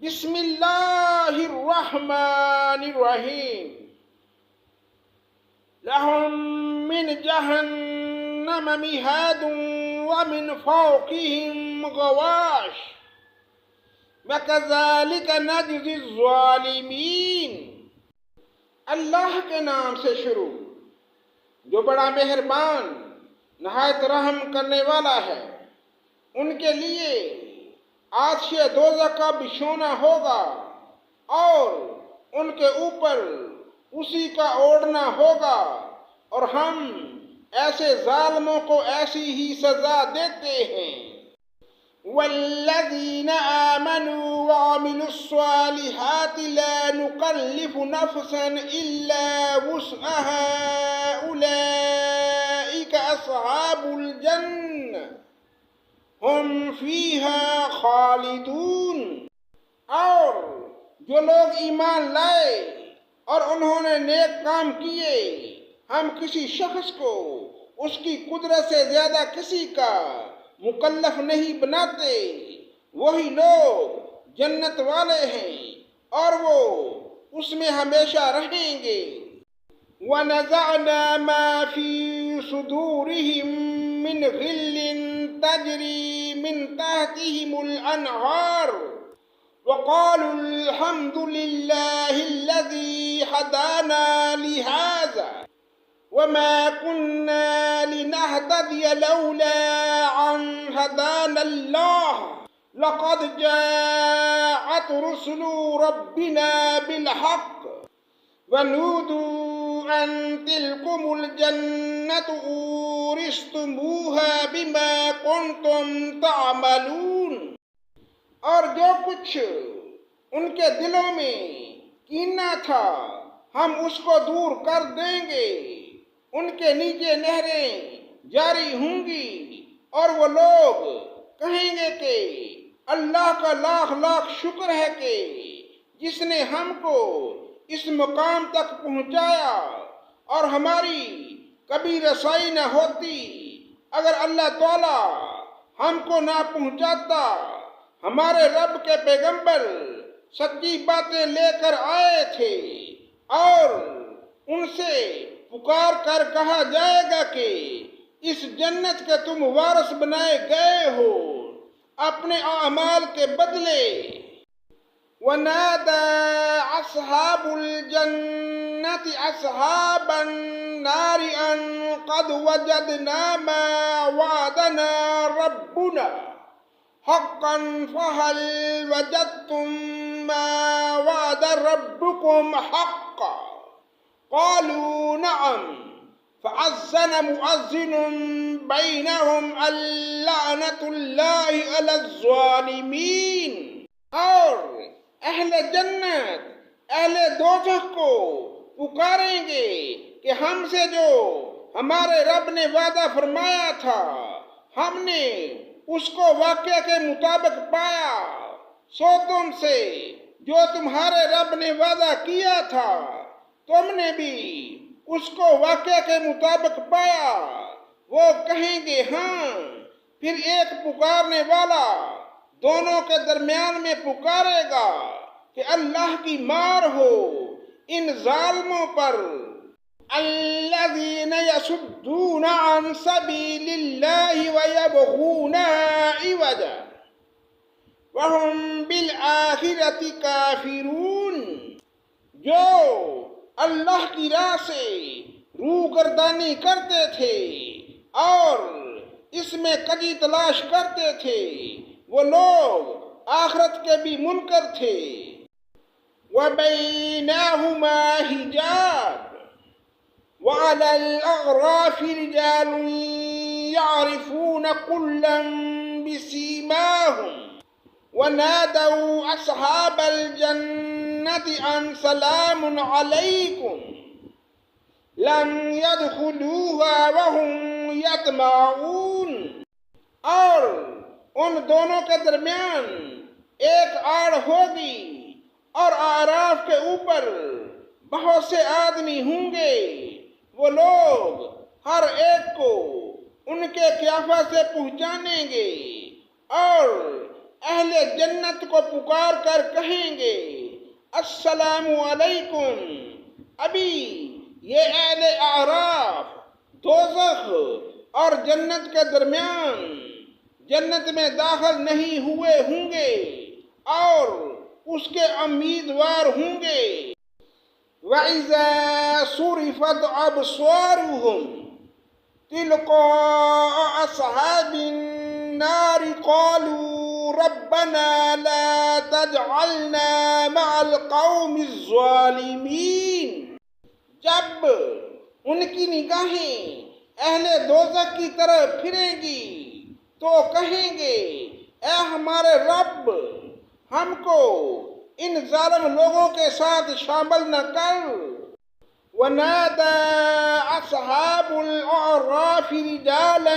بسم اللہ الرحمن الرحیم لهم من جہنم مہاد ومن فوقهم غواش وَكَذَلِكَ نَجْزِي الظَّالِمِينَ۔ اللہ کے نام سے شروع جو بڑا مہربان نہایت رحم کرنے والا ہے۔ ان کے لیے آتش دوزخ کا بچھونا ہوگا اور ان کے اوپر اسی کا اوڑھنا ہوگا، اور ہم ایسے ظالموں کو ایسی ہی سزا دیتے ہیں۔ وَالَّذِينَ آمَنُوا وَعَمِلُوا الصَّالِحَاتِ لَا نُكَلِّفُ نَفْسًا إِلَّا وُسْعَهَا أُولَئِكَ أَصْحَابُ الْجَنَّةِ ہم فیہا خالدون۔ اور جو لوگ ایمان لائے اور انہوں نے نیک کام کیے، ہم کسی شخص کو اس کی قدرت سے زیادہ کسی کا مکلف نہیں بناتے، وہی لوگ جنت والے ہیں اور وہ اس میں ہمیشہ رہیں گے۔ وَنَزَعْنَا مَا فِي صُدُورِهِم مِّنْ غِلٍّ تَجْرِي مِنْ تَحْتِهِمُ الْأَنْهَارُ وَقَالُوا الْحَمْدُ لِلَّهِ الَّذِي هَدَانَا لِهَذَا وَمَا كُنَّا لِنَهْتَدِيَ لَوْلَا أَنْ هَدَانَا اللَّهُ لَقَدْ جَاءَتْ رُسُلُ رَبِّنَا بِالْحَقِّ وَنُودُوا أَن تِلْكُمُ الْجَنَّةُ أُورِثْتُمُوهَا بِمَا كُنْتُمْ تَعْمَلُونَ۔ اور جو کچھ ان کے دلوں میں کینہ تھا ہم اس کو دور کر دیں گے۔ ان کے نیچے نہریں جاری ہوں گی اور وہ لوگ کہیں گے کہ اللہ کا لاکھ لاکھ شکر ہے کہ جس نے ہم کو اس مقام تک پہنچایا، اور ہماری کبھی رسائی نہ ہوتی اگر اللہ تعالیٰ ہم کو نہ پہنچاتا۔ ہمارے رب کے پیغمبر سچی باتیں لے کر آئے تھے اور ان سے پکار کر کہا جائے گا کہ اس جنت کے تم وارث بنائے گئے ہو اپنے اعمال کے بدلے۔ وَنَادَى أَصْحَابُ الْجَنَّةِ أَصْحَابَ النَّارِ أَن قَدْ وَجَدْنَا مَا وَعَدَنَا رَبُّنَا حَقًّا فَهَلْ وَجَدتُّم مَّا وَعَدَ رَبُّكُمْ حَقًّا قَالُوا نَعَمْ فَأَذَّنَ مُؤَذِّنٌ بَيْنَهُمْ اللَّعْنَةُ اللَّهِ عَلَى الظَّالِمِينَ۔ اور اہل جنت اہل دوزخ کو پکاریں گے کہ ہم سے جو ہمارے رب نے وعدہ فرمایا تھا ہم نے اس کو واقعہ کے مطابق پایا، سو تم سے جو تمہارے رب نے وعدہ کیا تھا تم نے بھی اس کو واقعہ کے مطابق پایا۔ وہ کہیں گے ہاں، پھر ایک پکارنے والا دونوں کے درمیان میں پکارے گا کہ اللہ کی مار ہو ان ظالموں پر۔ الذین یصدون عن سبیل اللہ ویبغونها عوجا وہم بالآخرۃ کافرون۔ جو اللہ کی راہ سے روگردانی کرتے تھے اور اس میں کجی تلاش کرتے تھے، وہ لوگ آخرت کے بھی منکر تھے۔ وَبَيْنَهُمَا حِجَابٌ وَعَلَى الْأَعْرَافِ رِجَالٌ يَعْرِفُونَ كُلًّا بِسِيمَاهُمْ وَنَادَوْا أَصْحَابَ الْجَنَّةِ أَنْ سَلَامٌ عَلَيْكُمْ لَمْ يَدْخُلُوهَا وَهُمْ يَطْمَعُونَ۔ اور ان دونوں کے درمیان ایک آڑ ہوگی اور اعراف کے اوپر بہت سے آدمی ہوں گے، وہ لوگ ہر ایک کو ان کے قیافہ سے پہچانیں گے اور اہل جنت کو پکار کر کہیں گے السلام علیکم۔ ابھی یہ اہل اعراف دوزخ اور جنت کے درمیان جنت میں داخل نہیں ہوئے ہوں گے اور اس کے امیدوار ہوں گے۔ وَإِذَا صُرِفَتْ أَبْصَارُهُمْ تِلْقَاءَ أَصْحَابِ النَّارِ قَالُوا رَبَّنَا لَا تَجْعَلْنَا مَعَ الْقَوْمِ الظَّالِمِينَ۔ جب ان کی نگاہیں اہل دوزخ کی طرف پھریں گی تو کہیں گے اے ہمارے رب، ہم کو ان ظالم لوگوں کے ساتھ شامل نہ کر۔ وَنَادَى أَصْحَابُ الْأَعْرَافِ رِجَالًا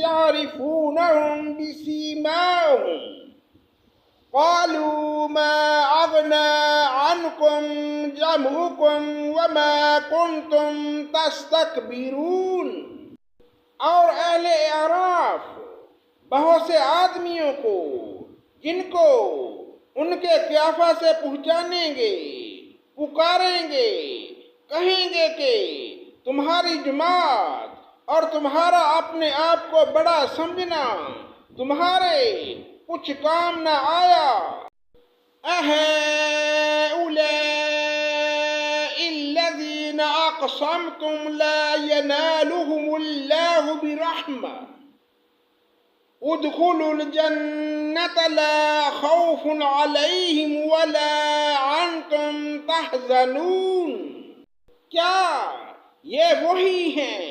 يَعْرِفُونَهُم بِسِيمَاهُمْ قَالُوا مَا أَغْنَىٰ عَنكُمْ جَمْعُكُمْ وَمَا كُنتُمْ تَسْتَكْبِرُونَ۔ اور اہل اعراف بہت سے آدمیوں کو جن کو ان کے قیافہ سے پہچانیں گے پکاریں گے، کہیں گے کہ تمہاری جماعت اور تمہارا اپنے آپ کو بڑا سمجھنا تمہارے کچھ کام نہ آیا۔ أَهَٰؤُلَاءِ الَّذِينَ أَقْسَمْتُمْ لَا يَنَالُهُمُ اللَّهُ بِرَحْمَةٍ ادخلوا الجنة لا خوف عليهم ولا أنتم تحزنون۔ کیا یہ وہی ہیں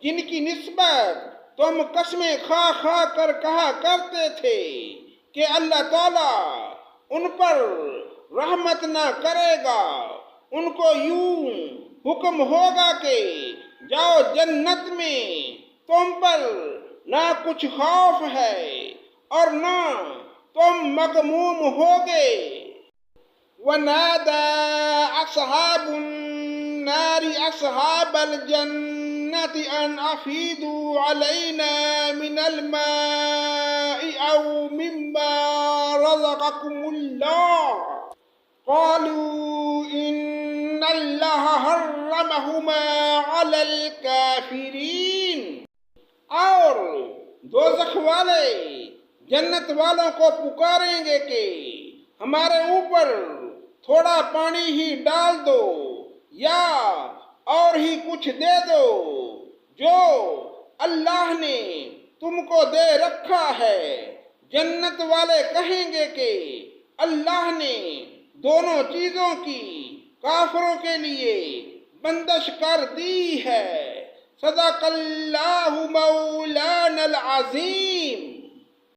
جن کی نسبت تم قسمیں کھا کھا کر کہا کرتے تھے کہ اللہ تعالیٰ ان پر رحمت نہ کرے گا؟ ان کو یوں حکم ہوگا کہ جاؤ جنت میں، تم پر نہ کچھ خوف ہے اور نہ تم مغموم ہوگے۔ وَنَادَى أَصْحَابُ النَّارِ أَصْحَابَ الْجَنَّةِ أَنْ أَفِيضُوا عَلَيْنَا مِنَ الْمَاءِ أَوْ مِمَّا رَزَقَكُمُ اللَّهُ قَالُوا إِنَّ اللَّهَ حَرَّمَهُمَا عَلَى الْكَافِرِينَ۔ اور دوزخ والے جنت والوں کو پکاریں گے کہ ہمارے اوپر تھوڑا پانی ہی ڈال دو یا اور ہی کچھ دے دو جو اللہ نے تم کو دے رکھا ہے۔ جنت والے کہیں گے کہ اللہ نے دونوں چیزوں کی کافروں کے لیے بندش کر دی ہے۔ صدق اللہ مولانا العظیم۔